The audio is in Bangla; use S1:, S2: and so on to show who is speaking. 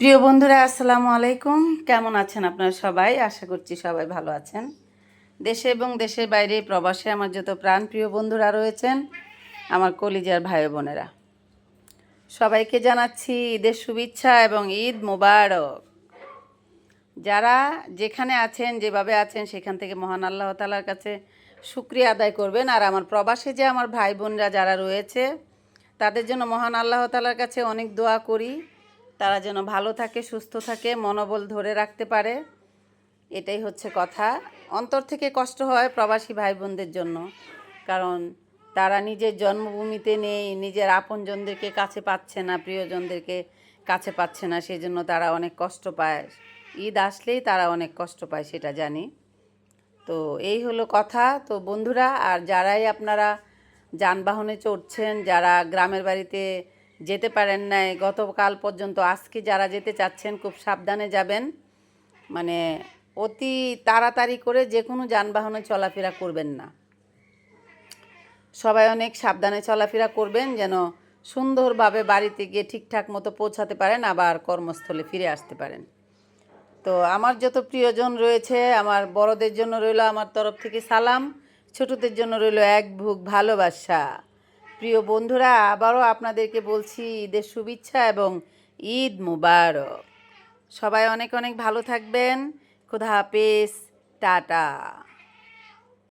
S1: প্রিয় বন্ধুরা, আসসালামু আলাইকুম। কেমন আছেন আপনারা সবাই? আশা করছি সবাই ভালো আছেন। দেশে এবং দেশের বাইরে প্রবাসে আমার যত প্রাণপ্রিয় বন্ধুরা রয়েছেন, আমার কলিজার ভাই বোনেরা, সবাইকে জানাচ্ছি ঈদের শুভেচ্ছা এবং ঈদ মোবারক। যারা যেখানে আছেন, যেভাবে আছেন, সেখান থেকে মহান আল্লাহ তাআলার কাছে শুকরিয়া আদায় করবেন। আর আমার প্রবাসে যে আমার ভাই বোনরা যারা রয়েছে, তাদের জন্য মহান আল্লাহ তাআলার কাছে অনেক দোয়া করি, তারা যেন ভালো থাকে, সুস্থ থাকে, মনোবল ধরে রাখতে পারে। এটাই হচ্ছে কথা। অন্তর থেকে কষ্ট হয় প্রবাসী ভাই বোনদের জন্য, কারণ তারা নিজের জন্মভূমিতে নেই, নিজের আপনজনদেরকে কাছে পাচ্ছে না, প্রিয়জনদেরকে কাছে পাচ্ছে না, সেই জন্য তারা অনেক কষ্ট পায়। ঈদ আসলেই তারা অনেক কষ্ট পায়, সেটা জানি। তো এই হলো কথা। তো বন্ধুরা, আর যারাই আপনারা যানবাহনে চড়ছেন, যারা গ্রামের বাড়িতে যেতে পারেন নাই গতকাল পর্যন্ত, আজকে যারা যেতে চাচ্ছেন খুব সাবধানে যাবেন। মানে অতি তাড়াতাড়ি করে যে কোনো যানবাহনে চলাফেরা করবেন না। সবাই অনেক সাবধানে চলাফেরা করবেন, যেন সুন্দরভাবে বাড়িতে গিয়ে ঠিকঠাক মতো পৌঁছাতে পারেন, আবার কর্মস্থলে ফিরে আসতে পারেন। তো আমার যত প্রিয়জন রয়েছে, আমার বড়দের জন্য রইল আমার তরফ থেকে সালাম, ছোটদের জন্য রইল এক বুক ভালোবাসা। প্রিয় বন্ধুরা, আবারও আপনাদেরকে বলছি ঈদের শুভেচ্ছা এবং ঈদ মুবারক। সবাই অনেক অনেক ভালো থাকবেন। খোদা হাফেজ, টাটা।